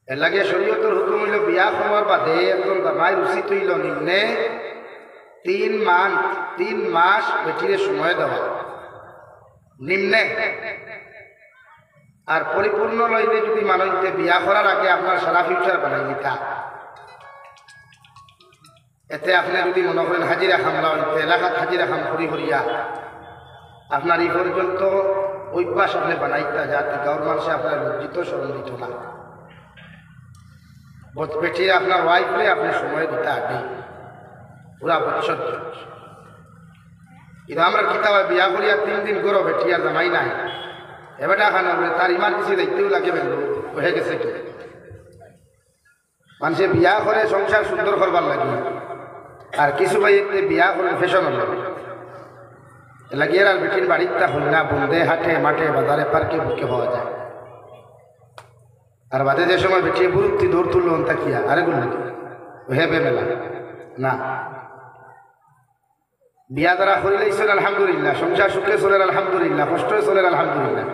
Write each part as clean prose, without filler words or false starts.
এর লাগে শরীয়তের হুকুম হইল বিয়া হওয়ার বাদে একজন জামাই উচিত হইল নিম্নে 3 মাস বেটিরে সময় দেওয়া নিম্নে। আর পরিপূর্ণ লইলে যদি মানুষকে বিয়া করার আগে আপনার সারা ফিউচার বানাই দিতা, এতে আপনি যদি মনে করেন হাজিরা খামলা হইতে এলাকাত হাজিরা খাম করি করিয়া আপনার এই পর্যন্ত অভ্যাস আপনি বানাইতা যাতে গাঁর মানুষে আপনার লজ্জিত স্মরণ দিত না। বেটিয়ে আপনার ওয়াইফে আপনি সময় দিতে আগে পুরা বছর। কিন্তু আমরা কিতাব বিয়া করিয়া 3 দিন করো বেটিয়ার জামাই নাই এবারটা খানা বলে তার ইমার্জেন্সি দেখতেও লাগে বেঙ্গল হয়ে গেছে কি মানুষে বিয়া করে সংসার সুন্দর করবার লাগে। আর কিছু ভাই বিয়া করে ফ্যাশন লাগে লাগিয়ে আর বেটির বাড়িটা হল না বন্ধে হাটে মাঠে বাজারে পার্কে বুকে হওয়া যায়। আর বাদে যে সময় বেটিয়ে বুরুক্তি দৌড় তুলল তাকিয়া আরে গুলো হেবে মেলা না। বিয়া দ্বারা করিলেই চলে আলহামদুলিল্লাহ, সংসার সুখে চলে আলহামদুলিল্লাহ, কষ্টে চলে আলহামদুলিল্লাহ।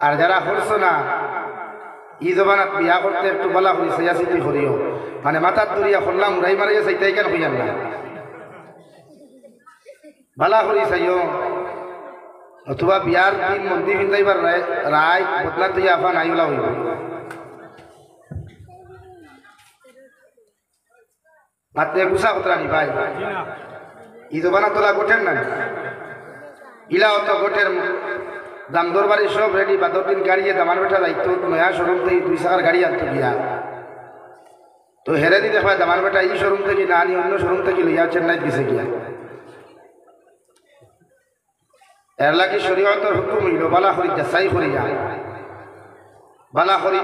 আর যারা করছো না ই জবানাত বিয়া করতে একটু বলা করি সৈয়াসিটি করিও, মানে মাথার দরিয়া করলাম উড়াই মারিয়া চাইতাই কেন হইয়ান না বালা করি চাইও। অথবা বিয়ার দিন মন্দির হিন্দাইবার রায় বদলা তুই আফা নাইলা হইব। মাত্রে গুছা কতরা নি ভাই ই জবানা তোলা গোটেন না ইলা অত গোটের দাম দরবারি সব রেডি। 12 দিন গাড়িয়ে দামান বেটা যাইতো নয়া শোরুম থেকে 2 টাকার গাড়ি আনতো বিয়া তো হেরে দি দেখা দামান বেটা এই শোরুম থেকে না আনি অন্য শোরুম থেকে লইয়া চেন্নাই দিছে গিয়া। এর লাগে শরীয়তের হুকুম হইল বালা করি যাচাই করিয়া বালা করি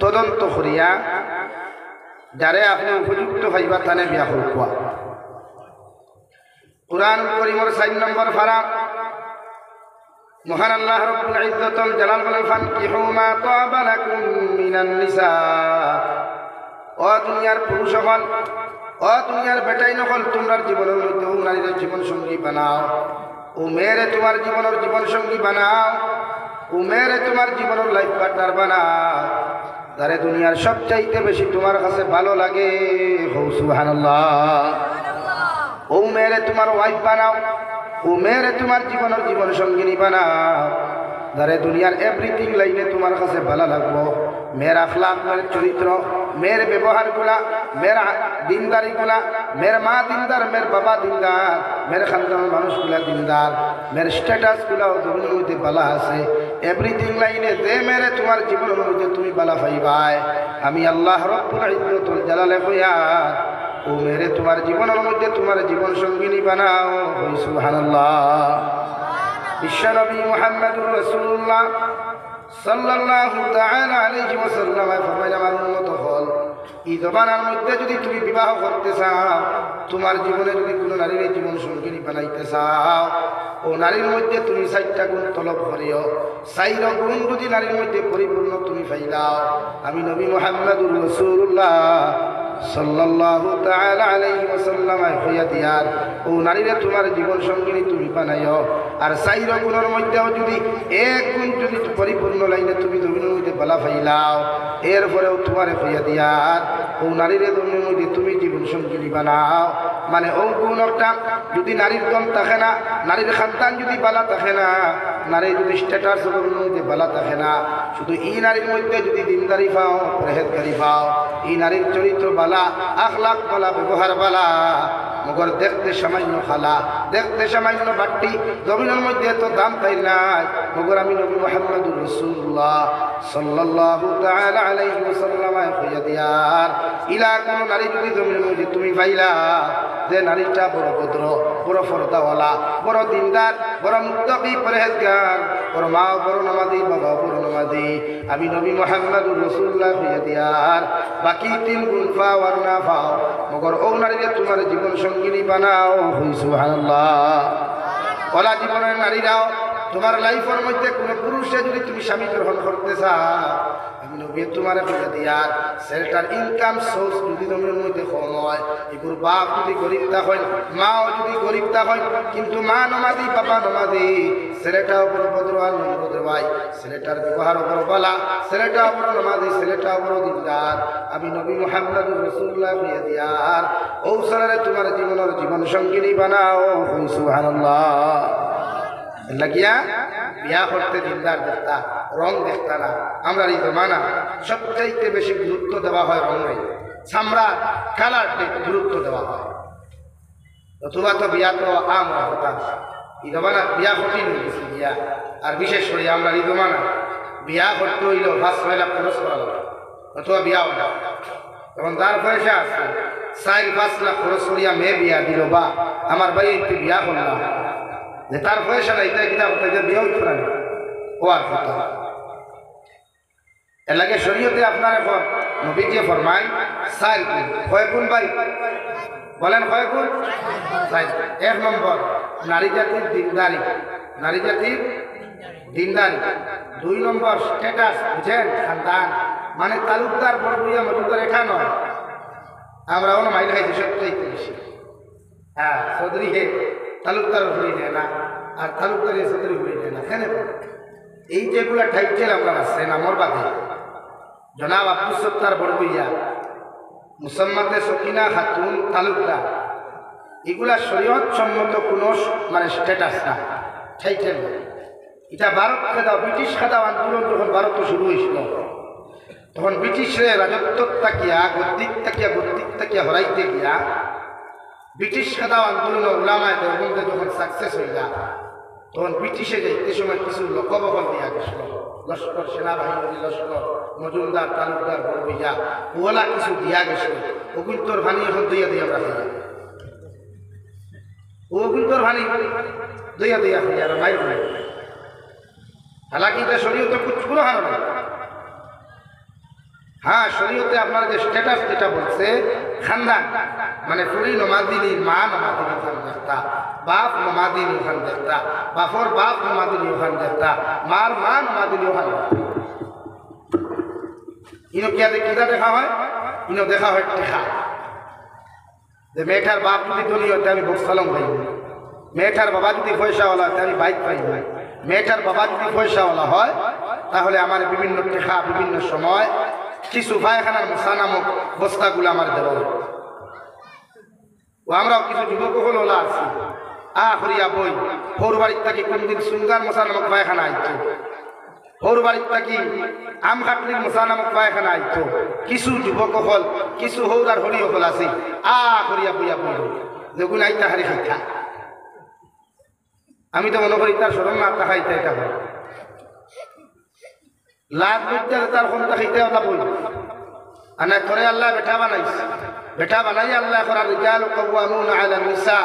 তদন্ত করিয়া যারে আপনি উপযুক্ত ভাইবা তানে বিয়া করবা। কুরআন কারীমের 4 নম্বর পারা মহান আল্লাহ রাব্বুল ইজ্জাতুল জালাল বলেন ফানকিহু মা তাবা লাকুম মিনান নিসা। ও দুনিয়ার পুরুষ হল ও দুনিয়ার বেটাই নকল তোমরা জীবনের মধ্যে নারীদের জীবন সঙ্গী বানাও। ও মেয়েরে তোমার জীবনের জীবন সঙ্গী বানাও, ও মেয়েরে তোমার জীবনের লাইফ পার্টনার বানাও যারে দুনিয়ার সবচাইতে বেশি তোমার কাছে ভালো লাগে। হো সুবহানাল্লাহ। ও মেয়েরে তোমার ওয়াইফ বানাও, ও মেয়েরে তোমার জীবনের জীবন সঙ্গিনী বানাও যারে দুনিয়ার এভরিথিং লাইনে তোমার কাছে ভালো লাগবো। মেয়ের আখলাক, মেয়ের চরিত্র, মেয়ের ব্যবহারগুলা, মেয়ের দিনদারিগুলা, মেয়ের মা দিনদার, মেয়ের বাবা দিনদার, মেয়ের খানদানের মানুষগুলা দিনদার, মেয়ের স্ট্যাটাসগুলাও জীবনের মধ্যে বালা আছে। এভরিথিং লাইনে যে মেয়েরে তোমার জীবনের মধ্যে তুমি বালা পাইবাই আমি আল্লাহ রাব্বুল ইজ্জাতুল জালালে কইয়া ও মেয়েরে তোমার জীবনের মধ্যে তোমার জীবন সঙ্গিনী বানাও। সুবহানাল্লাহ। বিশ্বনবী মুহাম্মদুর রাসূলুল্লাহ সাল্লাল্লাহু তাআলা আলাইহি ওয়াসাল্লাম ফরমায় আমার উম্মত হল এই জমানার মধ্যে যদি তুমি বিবাহ করতে চাও, তোমার জীবনে যদি কোনো নারীর জীবন সঙ্গিনী বানাইতে চাও, ও নারীর মধ্যে তুমি 4টা গুণ তলব করিও। 4 গুণ যদি নারীর মধ্যে পরিপূর্ণ তুমি পাইলাও আমি নবী মুহাম্মদুর রাসূলুল্লাহ সাল্লাল্লাহু তাআলা আলাইহি ওয়াসাল্লাম হইয়া দিয়ার ও নারীরে তোমার জীবন সঙ্গিনী তুমি বানাইও। আর 4 গুণের মধ্যেও যদি 1 গুণ যদি পরিপূর্ণ লাইনে তুমি জমিনের মধ্যে বালা পাইলাও এরপরেও তোমার হইয়া দিয়ার ও নারীরে জমিনের মধ্যে তুমি জীবন সঙ্গিনী বানাও। মানে ও গুণটা যদি নারীর দম থাকে না, নারীর সন্তান যদি বালা থাকে না, নারীর যদি স্ট্যাটাস জমিনের মধ্যে বালা থাকে না, শুধু এই নারীর মধ্যে যদি দিনদারি পাও, পরহেজগারি পাও, এই নারীর চরিত্র বালা, আখলাক বালা, ব্যবহার বালা, মগর দেখতে সামান্য খালা, দেখতে সামান্য বাট্টি, জমিনের মধ্যে এত দাম তাই নাই। মগর আমি নবী মুহাম্মদুর রাসূলুল্লাহ সাল্লাল্লাহু তাআলা আলাইহি ওয়াসাল্লাম হইয়া দিয়ার ইলা কোন নারী যদি জমিনের মধ্যে তুমি পাইলা যে নারীটা বড় ভদ্র, বড় ফরদাওয়ালা, বড় দিনদার, বড় মুত্তাকি, পরহেজগার, বড় মা বড় নামাজি, বাবা বড় নামাজি, আমি নবী মুহাম্মদুর রাসূলুল্লাহ হইয়া দিয়ার বাকি 3 গুণ পাও আর না পাও মগর ও নারীরে তোমার জীবন সঙ্গিনী বানাও। সুবহানাল্লাহ। ওলা জীবনের নারীরাও তোমার লাইফের মধ্যে কোনো পুরুষে যদি তুমি স্বামী গ্রহণ করতে চাও আমি নবী তোমারে কইয়া দিয়ার ছেলেটার ইনকাম সোর্স যদি তোমার মধ্যে কম হয়, এগুর বাপ যদি গরিব থাকেন, মাও যদি গরিব থাকেন, কিন্তু মা নমাজি বাবা নমাজি, ছেলেটা উপর বদরওয়ান নম্রদ ভাই, ছেলেটার ব্যবহার উপর বলা, ছেলেটা উপর নমাজি, ছেলেটা উপর দিনদার, আমি নবী মুহাম্মদুর রাসূলুল্লাহ কইয়া দিয়ার ও ছেলেরে তোমার জীবনের জীবন সঙ্গিনী বানাও। সুবহানাল্লাহ। লাগিয়া বিয়া করতে দিনদার দেখতা, রং দেখতা না। আমরা এই জমানা সবচাইতে বেশি গুরুত্ব দেওয়া হয় রঙে, চামড়া কালারকে গুরুত্ব দেওয়া হয়। অথবা তো বিয়া তো আম হতাম, এই জমানা বিয়া কঠিন হয়ে গেছে বিয়া। আর বিশেষ করে আমরা এই জমানা বিয়া করতে হইল 5-6 লাখ খরচ করা লাগে, অথবা বিয়া হল তখন তার পয়সা আছে 4-5 লাখ খরচ করিয়া মেয়ে বিয়া দিল, বা আমার ভাই একটু বিয়া করলাম যে তার পয়সা নাই, তাই কিতাব বিয়ে হইতে পারে ও আর কথা। এর লাগে শরীয়তে আপনার এখন নবীজি ফরমায় 4 গুণ। কয় গুণ ভাই বলেন? কয় গুণ? 4। 1 নম্বর নারী জাতির দিনদারি, নারী জাতির দিনদারি। 2 নম্বর স্ট্যাটাস, বুঝেন, খানদান, মানে তালুকদার বড়বুইয়া মজুদার এখা নয়। আমরা অন্য মাইল খাইছি সত্যি বেশি। হ্যাঁ, চৌধুরী হে তালুকদার হয়ে যায় না, আর তালুকদার চৌধুরী হয়ে যায় না। কেন? এই যেগুলা টাইটেল আমরা আছে নামর বাদে, জনাব আব্দুল সত্তার বড়বুইয়া, মুসম্মাতে সকিনা খাতুন তালুকদার, এগুলা শরীয়ত সম্মত কোনো মানে স্ট্যাটাস না, টাইটেল না। এটা ভারত খেদাও, ব্রিটিশ খেদাও আন্দোলন যখন ভারতে শুরু হয়েছিল, তখন ব্রিটিশের রাজত্ব তাকিয়া গদ্দিক তাকিয়া হরাইতে গিয়া ব্রিটিশ খেদাও আন্দোলন উলামায় দেওবন্দে যখন সাকসেস হয়ে যায়, তখন ব্রিটিশে যাইতে সময় কিছু লোকবহল দিয়া গেছিল, লস্কর, সেনাবাহিনী লস্কর, মজুমদার, তালুকদার, বড়বুইয়া, ওলা কিছু দিয়া গেছিল। অগুন্তর ভানি এখন দইয়া আমরা খাই, অগুন্তর ভানি দইয়া খাই আর মাইর নাই। হালাকি এটা শরীয়তে কোনো হানো নাই। হ্যাঁ, শরীয়তে আপনার যে স্ট্যাটাস যেটা বলছে খানদান, মানে পুরি নমাদিনী মা নমাদিনী ওখান দেখতা, বাপ নমাদিনী ওখান দেখতা, বাপর বাপ নমাদিনী ওখান দেখতা, মার মা নমাদিনী ওখান। ইনো কিটা দেখা হয়? ইনো দেখা হয় টেকা। যে মেয়েটার বাপ যদি ধনী হতে আমি বক্সালম ভাই, মেয়েটার বাবা যদি পয়সাওয়ালা হতে আমি বাইক পাই, মেয়েটার বাবা যদি পয়সাওয়ালা হয় তাহলে আমার বিভিন্ন টেকা বিভিন্ন সময় কিছু পায়খানার মশা নামক বস্তাগুলো আমার দেওয়া হবে। ও আমরাও কিছু যুবক হল ওলা আছি, করিয়া বই হোর বাড়ির থাকি কোনদিন সুঙ্গার মশা নামক পায়খানা আইতো, হোর বাড়ির থাকি আম কাটলির মশা নামক পায়খানা আইতো। কিছু যুবক হল, কিছু হৌর আর হরি হল আছে, করিয়া বইয়া বই যেগুলো আইতা হারি খাইতা। আমি তো মনে করি তার সরম না খাইতে এটা হয় লাভ বুঝতে তার কোনটা খাইতে ওটা বই আনা করে আল্লাহ বেটা বানাইছে, বেটা বানাই আল্লাহ করার রিজাল কাওয়ামুনা আলা নিসা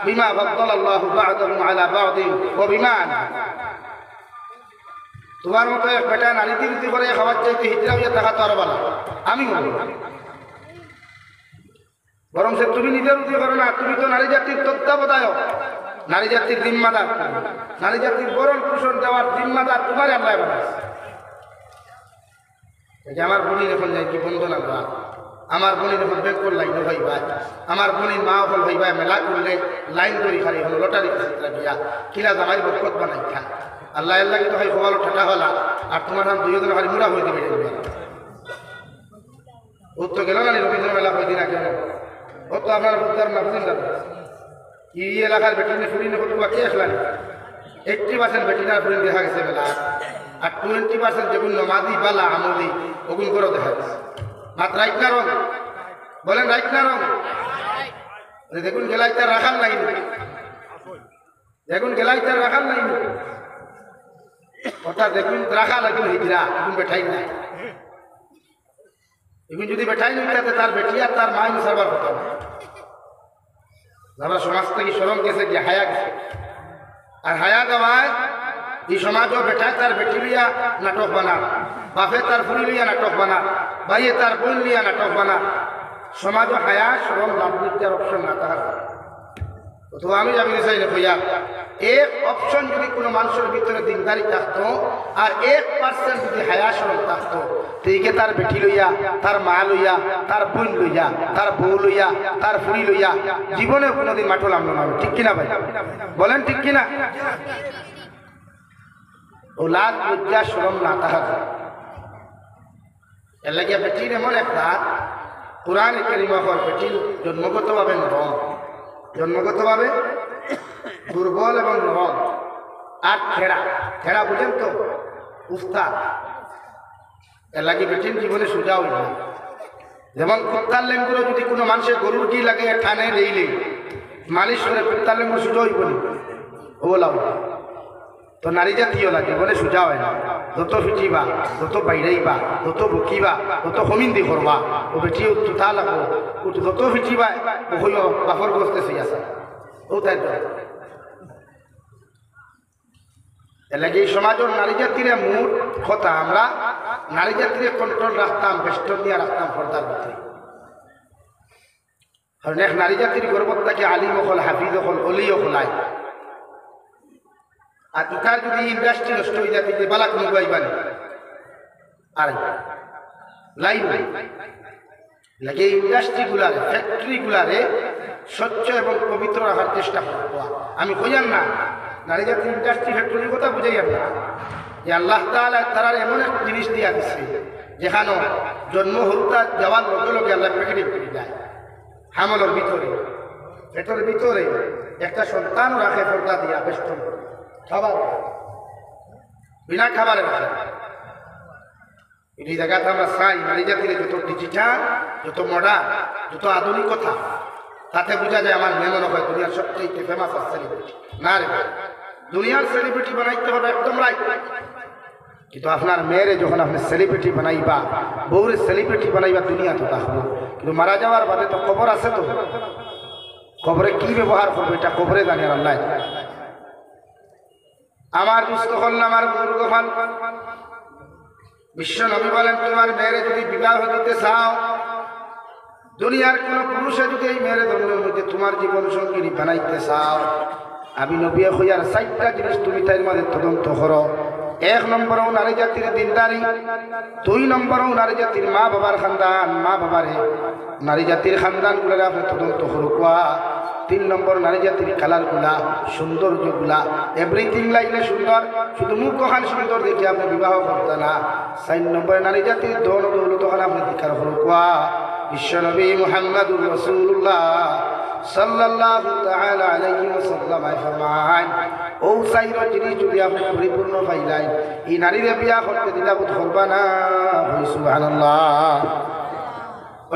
বিমা ফাদ্দালা আল্লাহু বা'দাহুম আলা বা'দিন ওয়া বিমা তোমার মতো এক বেটা নারী বিরতি করে খাবার চাইতে হিজরা হইয়া থাকা তো আরো ভালো। আমি বলি বরং সে তুমি নিজের উদ্যোগ করো না, তুমি তো নারী জাতির তত্ত্বাবধায়ক, নারী জাতির জিম্মাদার, নারী জাতির বরণ পোষণ দেওয়ার জিম্মাদার তোমার আল্লাহ বানাইছে। আমার বোনের এখন যাই কি বন্ধ না দেওয়া, আমার বোনের এখন বেগ করে লাইন হইবা, আমার বোনের মা হল হইবা মেলা করলে লাইন ধরি খালি হলো লটারি দিয়া কিলা জামাই বরকত বানাই খা আল্লাহ আল্লাহ কিন্তু হয় খোয়ালো ঠাটা হলা আর তোমার নাম দুইজন খালি মুড়া হয়ে দেবে। ও তো গেল না রবীন্দ্র মেলা হয়ে দিন কেন, ও তো আপনার বুদ্ধার না বুঝিন দাদা এই এলাকার বেটিনে ফুরিনে ফটুয়া কে আসলেন 80% বেটিনার ফুরিন দেখা গেছে মেলা, আর 20% যেগুলো নমাদি বালা আমলি ওগুলো করে দেখা গেছে। মাত্র রাইট না রং বলেন, রাইট না রং? দেখুন গেলাই তার রাখার নাই, দেখুন গেলাই তার রাখার নাই, ওটা দেখুন রাখা লাগবে হিজরা, এখন বেঠাই নাই। এখন যদি বেঠাই নাই তাতে তার বেটি আর তার মাই সারবার কথা না। আমরা সমাজ থেকে সরম গেছে যে হায়া গেছে, আর হায়া দেওয়ায় এই সমাজও বেটায় তার বেটি লিয়া নাটক বানা, বাপে তার ফুরি লিয়া নাটক বানা, ভাইয়ে তার বোন লিয়া নাটক বানা। সমাজও হায়া সরম লাভ বিদ্যার অপশন না তাহার। অথবা আমি যাবি চাই না কইয়া এক অপশন যদি কোনো মানুষের ভিতরে দিনদারি থাকতো আর 1% যদি হায়া সরম থাকতো, তেইকে তার বেটি লইয়া, তার মা লইয়া, তার বোন লইয়া, তার বউ লইয়া, তার ফুড়ি লইয়া জীবনে কোনোদিন মাঠো নামলো না। ঠিক কিনা ভাই বলেন, ঠিক কিনা? ওলাদ লজ্জা শরম না তাহার এর লাগিয়া বেটির এমন একটা কোরআন কারিমা হওয়ার বেটির জন্মগতভাবে নরম, জন্মগতভাবে দুর্বল এবং নরম আর ঠেড়া। ঠেড়া বুঝেন তো? উস্তাদ। এর লাগে বেটির জীবনে সোজা হইল না। যেমন কুত্তার লেঙ্গুরে যদি কোনো মানুষের গরুর কি লাগে ঠানে রেইলে মালিশ করে কুত্তার লেঙ্গুর সোজা হইব নি? ওলা তো নারী জাতীয় লাগে বলে সোজা হয় না। যত ফিটিবা, যত বাইরাইবা, যত বকিবা, যত হমিন্দি করবা, ও বেটি তুতা লাগবো। যত ফিটিবা ও হইল বাফর বসতে সেই আছে। ও তাই তো এলাকি এই সমাজের নারী জাতির মূল কথা আমরা নারী জাতির কন্ট্রোল রাখতাম, বেষ্টন দিয়ে রাখতাম পর্দার ভিতরে। অনেক নারী জাতির গর্বতাকে আলিম হল, হাফিজ হল, অলি হলাই। আর ইটার যদি ইন্ডাস্ট্রি নষ্ট হয়ে যাতে যে বালা কোনো গাইবানি আর লাইন লাগে ইন্ডাস্ট্রি গুলারে, ফ্যাক্টরি গুলারে স্বচ্ছ এবং পবিত্র রাখার চেষ্টা করবো। আমি কইয়ান না নারী জাতির ইন্ডাস্ট্রি ফ্যাক্টরির কথা বুঝাইয়ান না যে আল্লাহ তাআলা তারা এমন এক জিনিস দিয়া দিচ্ছে যেখানে জন্ম হত্যা যাওয়ার লগে লগে আল্লাহ প্যাকেটিং করে যায়। হামলের ভিতরে, পেটের ভিতরে একটা সন্তান রাখে পর্দা দিয়া বেষ্টন খাবার বিনা খাবারে রাখে। এই জায়গাতে আমরা চাই নারী জাতির যত ডিজিটাল, যত মডার্ন, যত আধুনিকতা, তাতে বোঝা যায় আমার মেয়ে মনে হয় দুনিয়ার সবচেয়ে ফেমাস আর সেলিব্রিটি না রে ভাই। দুনিয়ার সেলিব্রিটি বানাইতে হবে একদম রাইট, কিন্তু আপনার মেয়েরে যখন আপনি সেলিব্রিটি বানাইবা, বউরে সেলিব্রিটি বানাইবা, দুনিয়া তো থাকবো, কিন্তু মারা যাওয়ার বাদে তো কবর আছে। তো কবরে কি ব্যবহার করবো এটা কবরে জানি আল্লাহ। আমার দুস্থ হল আমার বুজুর্গ হল বিশ্ব নবী বলেন তোমার মেয়েরে যদি বিবাহ দিতে চাও, দুনিয়ার কোন পুরুষে যদি এই মেয়েরে ধর্মের মধ্যে তোমার জীবন সঙ্গিনী বানাইতে চাও, আমি নবী হইয়ার 4টা জিনিস তুমি তাই মাঝে তদন্ত করো। 1 নম্বরও নারী জাতির দিনদারি, 2 নম্বরও নারী জাতির মা বাবার খানদান, মা বাবারে নারী জাতির খানদান গুলারে আপনি তদন্ত করুকা। 3 নম্বর নারী জাতির কালার গুলা, সৌন্দর্য গুলা, এভরিথিং লাইলে সুন্দর, শুধু মুখ কখান সুন্দর দেখে আপনি বিবাহ করতে না। 4 নম্বরে নারী জাতির ধন দৌলত আপনি দিকার করুকা। বিশ্বনবী মুহাম্মদুর রাসূলুল্লাহ সাল্লাল্লাহু তাআলা আলাইহি ওয়াসাল্লাম ফরমান, ও সাইর জিনিস যদি আপনি পরিপূর্ণ পাইলাই, এই নারীরে বিয়া করতে দিলা বুঝ করবা না। সুবহানাল্লাহ।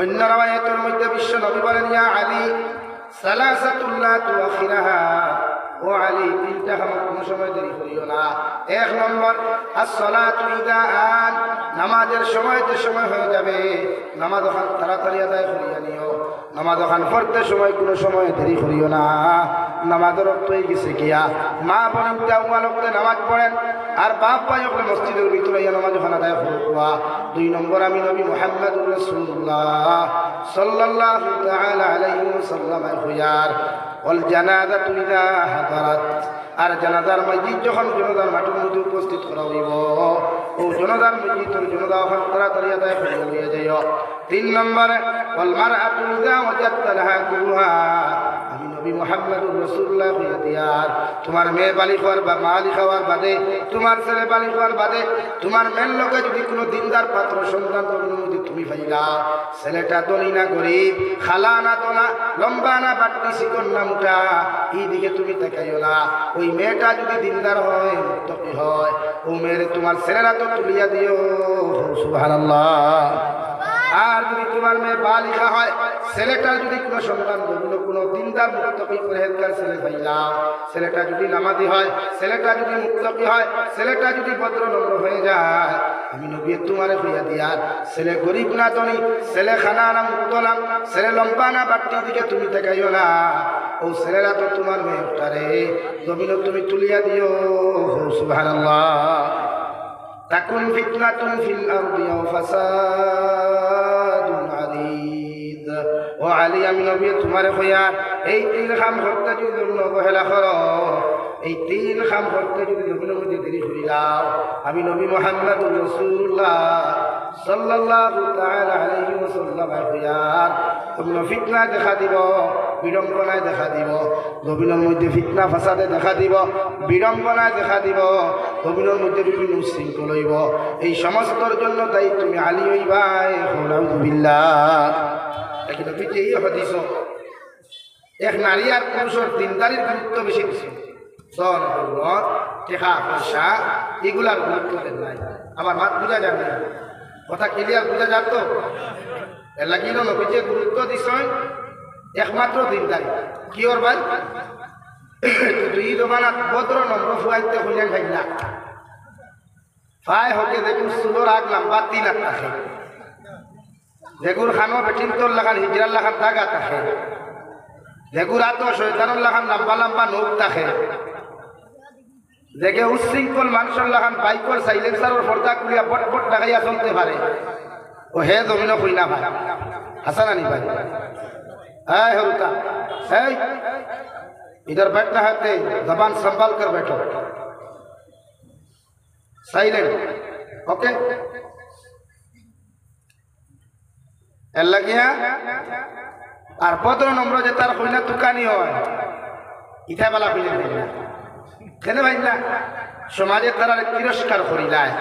অন্য রাওয়ায়াতের মধ্যে বিশ্ব নবী বলেন, ইয়া আলী সালাসাতুল্লাহ তুআখিরাহা, ও আলী 3টা কাম কোনো সময় দেরি করিও না। 1 নম্বর as-salatu ইযা আন, নামাজের সময়তে সময় হয়ে যাবে, নামাজ ওখান তাড়াতাড়ি আদায় করিয়া নিও। নামাজ ওখান পড়তে সময় কোনো সময় দেরি করিও না। নামাজের রক্ত হয়ে গেছে গিয়া মা বোন লোককে নামাজ পড়েন, আর বাপ ভাই ওখানে মসজিদের ভিতরে নামাজ ওখানে আদায় করবা। 2 নম্বর আমি নবী মুহাম্মদুর রাসূলুল্লাহ সাল্লাল্লাহু তাআলা আলাইহি ওয়াসাল্লাম হুয়ার ওয়াল জানাজাতু ইযা হাদারাত, আর জানাজার মসজিদ যখন জনাজার মাঠের মধ্যে উপস্থিত করা হইব, ও জনাজার মসজিদের জনাজা ওখানে তাড়াতাড়ি আদায় করিয়া যাইও। 3 নম্বরে ওয়াল মারআতু ইযা ওয়াজাদতা লাহা কুরহা, আমি নবী মুহাম্মদুর রাসূলুল্লাহ হুয়ার তোমার মেয়ে বালিগ হওয়ার বা মালিক হওয়ার বাদে, তোমার ছেলে বালিগ হওয়ার বাদে, তোমার মেয়ের লোকে যদি কোনো দিনদার পাত্র সন্তান যদি তুমি পাইলা, ছেলেটা ধনী না গরিব, খালা না তোলা, লম্বা না বাট্টি, চিকন না মোটা, এই দিকে তুমি তাকাইও না। ওই মেয়েটা যদি দিনদার হয়, মুত্তাকি হয়, ও মেয়ের তোমার ছেলেরা তো তুলিয়া দিও। সুবহানাল্লাহ। আর যদি তোমার মেয়ে বালিকা হয়, ছেলেটার যদি কোনো সন্তান কোনো দিনদার মুত্তাকি পরহেজগার ছেলে পাইলা, ছেলেটা যদি নামাজি হয়, ছেলেটা যদি মুত্তাকি হয়, ছেলেটা যদি ভদ্র নম্র হয়ে যায়, আমি নবী তোমারে হইয়া দিয়ার ছেলে গরিব না ধনী, ছেলে খানা না মুক্তলাম, ছেলে লম্বা না বাট্টি দিকে তুমি তাকাইও না। ও ছেলেরা তো তোমার মেয়েটারে জমিন তুমি তুলিয়া দিও। সুবহানাল্লাহ। তাকুন ফিতনাতুন ফিল আরদি ওয়া ফাসাদুন আরিদ, ও আলী আমি নবী তোমারে হইয়া এই 3 কাম করতে যদি অবহেলা করো, এই 3 কাম করতে যদি জমিনের মধ্যে দেরি করিলাও, আমি নবী মুহাম্মদুর রাসূলুল্লাহ সাল্লাল্লাহু তাআলা আলাইহি ওয়াসাল্লাম কইয়ার তোমরা ফিতনা দেখা দিব, বিড়ম্বনায় দেখা দিব, জমিনের মধ্যে ফিতনা ফাসাদে দেখা দিব, বিড়ম্বনায় দেখা দিব, জমিনের মধ্যে বিভিন্ন উশৃঙ্খল হইব। এই সমস্তর জন্য তাই তুমি আলী হইবাই। নাউযুবিল্লাহ। এখন পিছে এই হাদিস এক নারী আর পুরুষের দিনদারির গুরুত্ব বেশি দিছে। সন দৌলত, টেকা পয়সা এগুলার গুরুত্ব দেন নাই। আমার মাত বুঝা যাবে না, কথা ক্লিয়ার বুঝা যাত? এর লাগিল নবীজে গুরুত্ব দিছেন একমাত্র দিনদারি। কি ওর ভাই তুই জমানাত ভদ্র নম্র ফুয়াইতে হইলেন খাইলা ফায় হকে দেখুন চুলোর আগ লম্বা 3 হাত থাকে, দেখুন খানো বেটিন তোর লাগান হিজরার লাগান দাগা থাকে, দেখুন রাত শয়তানোর লাগান লম্বা লম্বা নখ থাকে, দেখে উশৃঙ্খল মানুষের লাগান বাইকর সাইলেন্সারের পর্দা খুলিয়া বট বট লাগাইয়া চলতে পারে। ও হে জমিন কই না ভাই, হাসান আনি ভাই, এই হরুতা এই इधर बैठना है ते जबान संभाल कर बैठो, साइलेंट, ओके। এলাকিয়া আর ভদ্র নম্র যে তার কইনা তুকানি হয় ইথা বালা কইলেন না কেন ভাই না সমাজে তারা তিরস্কার করিলায়,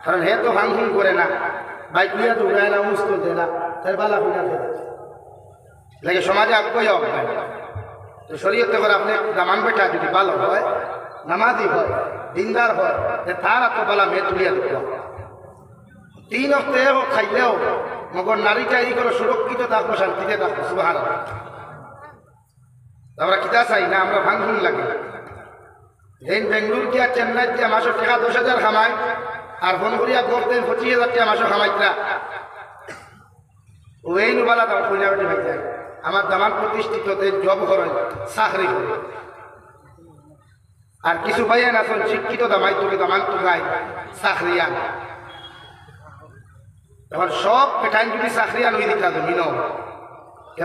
কারণ হে তো ভাঙফুং করে না, বাইক লিয়া তো উড়ায় না, মুস্তো দেয় না, তার বালা কইনা দেয় লাগে সমাজে আগ্রহ হবে। তো শরীয়তে করে আপনি দামান বেটা যদি ভালো হয়, নামাজি হয়, দিনদার হয়, তার এত বলা মেয়ে তুলিয়া দিত 3 অক্টে খাইলেও মগর নারীটা এই করে সুরক্ষিত থাকবো, শান্তিতে থাকবো। সুবহানাল্লাহ। আমরা কিতা চাই না, আমরা ভাঙফুং লাগে। যেন বেঙ্গলুর গিয়া চেন্নাই গিয়া মাসে টাকা 10,000 খামায় আর ফোন করিয়া গড়তেন 25,000 টাকা মাসে খামাইতরা, ও এই নুবালা দাম কইনা বেটি ভাই যায়। আমার দামান প্রতিষ্ঠিততে জব করেন, চাকরি করে, আর কিছু ভাইয়ান আছেন শিক্ষিত দামাই তুলে দামান তুলায় চাকরিয়ান। এখন সব পেটাইন যদি চাকরিয়ান হয়ে দিতা জমিন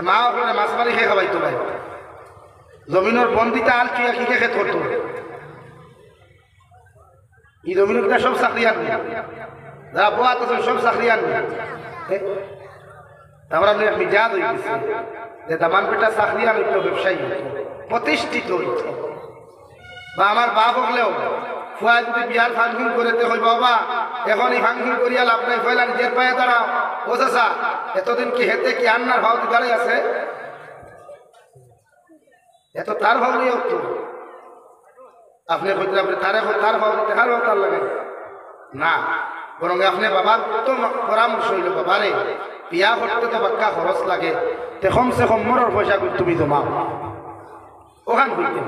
মা ওখানে মাছ মারি খেয়ে খাবাইতো ভাই, জমিনের বন্দিতা আল চুয়া কি খেত করতো, এই জমিনের সব চাকরিয়ান যারা বোয়া তখন সব চাকরিয়ান। তারপর আপনি মিজাজ হয়ে গেছে যে দামান পেটা চাকরিয়ান হইত, ব্যবসায়ী হইত, প্রতিষ্ঠিত হইত। বা আমার বাপ হলেও ফুয়া যদি বিয়ার ফাংশন করে কই বাবা এখন এই ফাংশন করিয়া লাভ নাই, ফয়লা নিজের পায়ে দাঁড়াও। ও চাচা এতদিন কি হেতে কি আন্নার ভাও দাঁড়াই আছে, এত তার ভাব নিয়ে হতো আপনি কইতে আপনি তার ভাব দিতে হার তার লাগে না, বরং আপনি বাবার উত্তম পরামর্শ হইল, বাবারে বিয়া করতে তো বাক্কা খরচ লাগে, তে কমসে কম মরার পয়সা তুমি জমাও ওখান হইতে,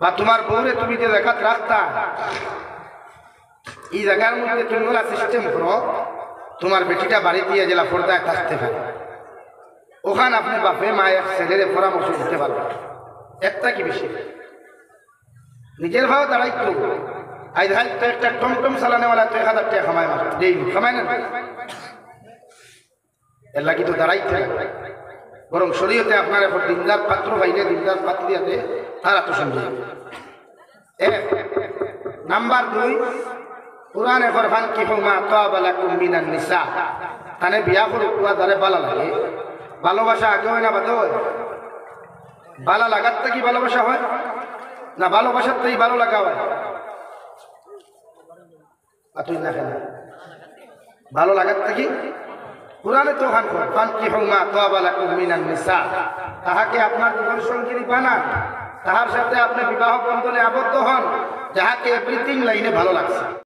বা তোমার বউরে তুমি যে জায়গা রাখতা এই জায়গার মধ্যে তুমি ওরা সিস্টেম করো, তোমার বেটিটা বাড়ি দিয়ে জেলা পর্দায় থাকতে পারে, ওখানে আপনি বাপে মায়ের ছেলের পরামর্শ দিতে পারবেন। একটা কি বেশি নিজের ভাও দাঁড়াই তো আই ভাই তো একটা টমটম চালানেওয়ালা তো 1,000 টাকা খামায় মাস ডেইলি খামায় না, এর লাগি তো দাঁড়াইতে বরং শরীয়তে আপনার এখন দিনদার পাত্র পাইলে দিনদার পাত্রিয়াতে তারা তো সমঝে। নাম্বার 2 কোরআনে ফরমান কি হুমা তাবা লাকুম মিনান নিসা, তানে বিয়া করে কুয়া দারে বালা লাগে, ভালোবাসা আগে হয় না বাদে হয়? বালা লাগার থেকে ভালোবাসা হয় না ভালোবাসার থেকেই ভালো লাগা হয়? তুই না কেন ভালো লাগার থেকে কোরআনে তো ফান কি হুমা তাবা লাকুম মিনান নিসা, তাহাকে আপনার জীবন সঙ্গী বানান, তাহার সাথে আপনি বিবাহ বন্ধনে আবদ্ধ হন যাহাকে এভরিথিং লাইনে ভালো লাগছে।